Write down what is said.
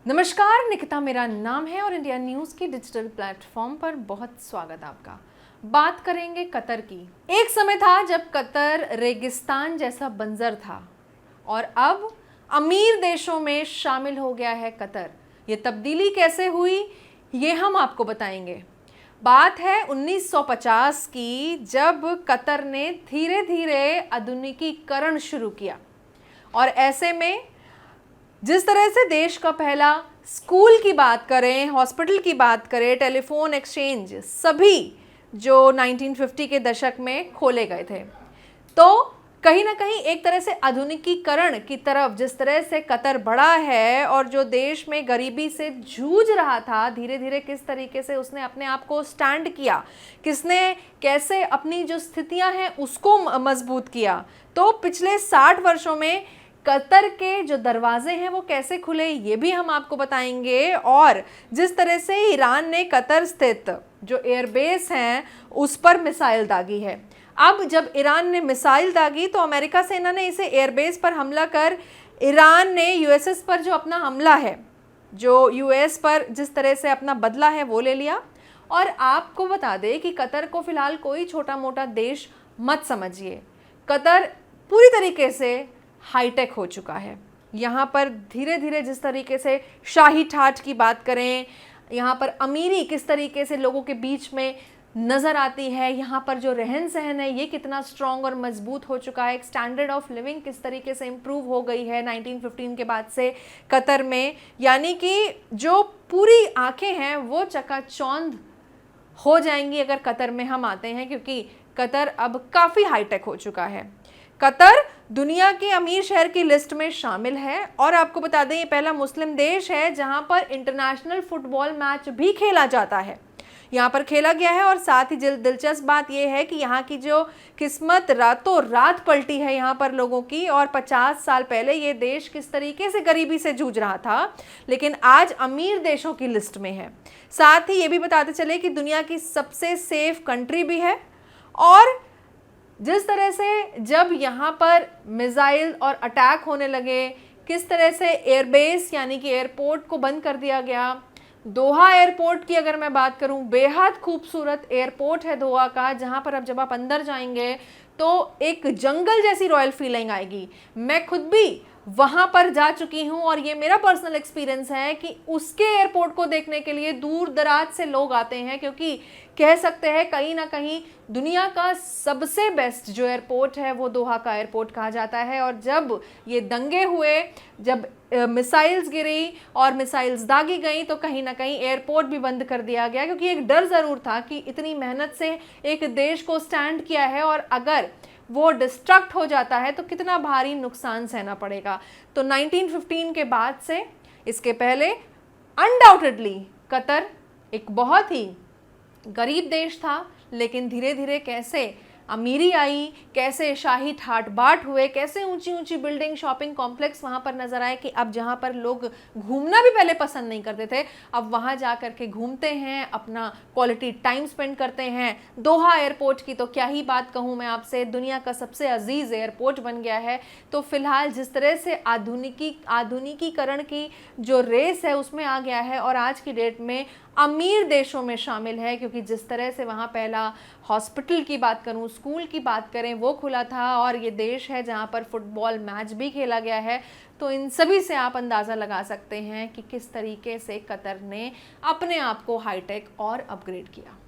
नमस्कार, निकिता मेरा नाम है और इंडिया न्यूज़ की डिजिटल प्लेटफॉर्म पर बहुत स्वागत आपका। बात करेंगे कतर की। एक समय था जब कतर रेगिस्तान जैसा बंजर था और अब अमीर देशों में शामिल हो गया है कतर। ये तब्दीली कैसे हुई ये हम आपको बताएंगे। बात है 1950 की, जब कतर ने धीरे धीरे आधुनिकीकरण शुरू किया और ऐसे में जिस तरह से देश का पहला स्कूल की बात करें, हॉस्पिटल की बात करें, टेलीफोन एक्सचेंज, सभी जो 1950 के दशक में खोले गए थे, तो कहीं ना कहीं एक तरह से आधुनिकीकरण की तरफ जिस तरह से कतर बढ़ा है और जो देश में गरीबी से जूझ रहा था, धीरे धीरे किस तरीके से उसने अपने आप को स्टैंड किया, किसने कैसे अपनी जो स्थितियां हैं उसको मजबूत किया। तो पिछले 60 वर्षों में कतर के जो दरवाजे हैं वो कैसे खुले ये भी हम आपको बताएंगे। और जिस तरह से ईरान ने कतर स्थित जो एयरबेस हैं उस पर मिसाइल दागी है। अब जब ईरान ने मिसाइल दागी तो अमेरिका सेना ने इसे एयरबेस पर हमला कर ईरान ने यूएसएस पर जो अपना हमला है, जो यूएस पर जिस तरह से अपना बदला है वो ले लिया। और आपको बता दें कि कतर को फिलहाल कोई छोटा मोटा देश मत समझिए। कतर पूरी तरीके से हाईटेक हो चुका है। यहाँ पर धीरे धीरे जिस तरीके से शाही ठाठ की बात करें, यहाँ पर अमीरी किस तरीके से लोगों के बीच में नज़र आती है, यहाँ पर जो रहन सहन है ये कितना स्ट्रॉन्ग और मजबूत हो चुका है, एक स्टैंडर्ड ऑफ लिविंग किस तरीके से इम्प्रूव हो गई है 1915 के बाद से कतर में। यानी कि जो पूरी आंखें हैं वो चकाचौंध हो जाएंगी अगर कतर में हम आते हैं, क्योंकि कतर अब काफ़ी हाईटेक हो चुका है। कतर दुनिया के अमीर शहर की लिस्ट में शामिल है और आपको बता दें ये पहला मुस्लिम देश है जहां पर इंटरनेशनल फुटबॉल मैच भी खेला जाता है, यहाँ पर खेला गया है। और साथ ही दिलचस्प बात यह है कि यहाँ की जो किस्मत रातों रात पलटी है यहाँ पर लोगों की। और 50 साल पहले ये देश किस तरीके से गरीबी से जूझ रहा था, लेकिन आज अमीर देशों की लिस्ट में है। साथ ही ये भी बताते चले कि दुनिया की सबसे सेफ कंट्री भी है। और जिस तरह से जब यहाँ पर मिसाइल और अटैक होने लगे, किस तरह से एयरबेस यानी कि एयरपोर्ट को बंद कर दिया गया। दोहा एयरपोर्ट की अगर मैं बात करूं, बेहद खूबसूरत एयरपोर्ट है दोहा का, जहां पर अब जब आप अंदर जाएंगे तो एक जंगल जैसी रॉयल फीलिंग आएगी। मैं खुद भी वहाँ पर जा चुकी हूँ और ये मेरा पर्सनल एक्सपीरियंस है कि उसके एयरपोर्ट को देखने के लिए दूर दराज से लोग आते हैं, क्योंकि कह सकते हैं कहीं ना कहीं दुनिया का सबसे बेस्ट जो एयरपोर्ट है वो दोहा का एयरपोर्ट कहा जाता है। और जब ये दंगे हुए, जब मिसाइल्स गिरी और मिसाइल्स दागी गई, तो कहीं ना कहीं एयरपोर्ट भी बंद कर दिया गया, क्योंकि एक डर ज़रूर था कि इतनी मेहनत से एक देश को स्टैंड किया है और अगर वो डिस्ट्रक्ट हो जाता है तो कितना भारी नुकसान सहना पड़ेगा। तो 1915 के बाद से इसके पहले अनडाउटेडली कतर एक बहुत ही गरीब देश था, लेकिन धीरे धीरे कैसे अमीरी आई, कैसे शाही ठाट बाट हुए, कैसे ऊंची ऊंची बिल्डिंग, शॉपिंग कॉम्प्लेक्स वहाँ पर नज़र आए कि अब जहाँ पर लोग घूमना भी पहले पसंद नहीं करते थे, अब वहाँ जा कर के घूमते हैं, अपना क्वालिटी टाइम स्पेंड करते हैं। दोहा एयरपोर्ट की तो क्या ही बात कहूँ मैं आपसे, दुनिया का सबसे अजीज़ एयरपोर्ट बन गया है। तो फिलहाल जिस तरह से आधुनिकीकरण की जो रेस है उसमें आ गया है और आज की डेट में अमीर देशों में शामिल है, क्योंकि जिस तरह से वहाँ पहला हॉस्पिटल की बात करूँ, स्कूल की बात करें, वो खुला था और ये देश है जहाँ पर फुटबॉल मैच भी खेला गया है। तो इन सभी से आप अंदाज़ा लगा सकते हैं कि किस तरीके से कतर ने अपने आप को हाईटेक और अपग्रेड किया।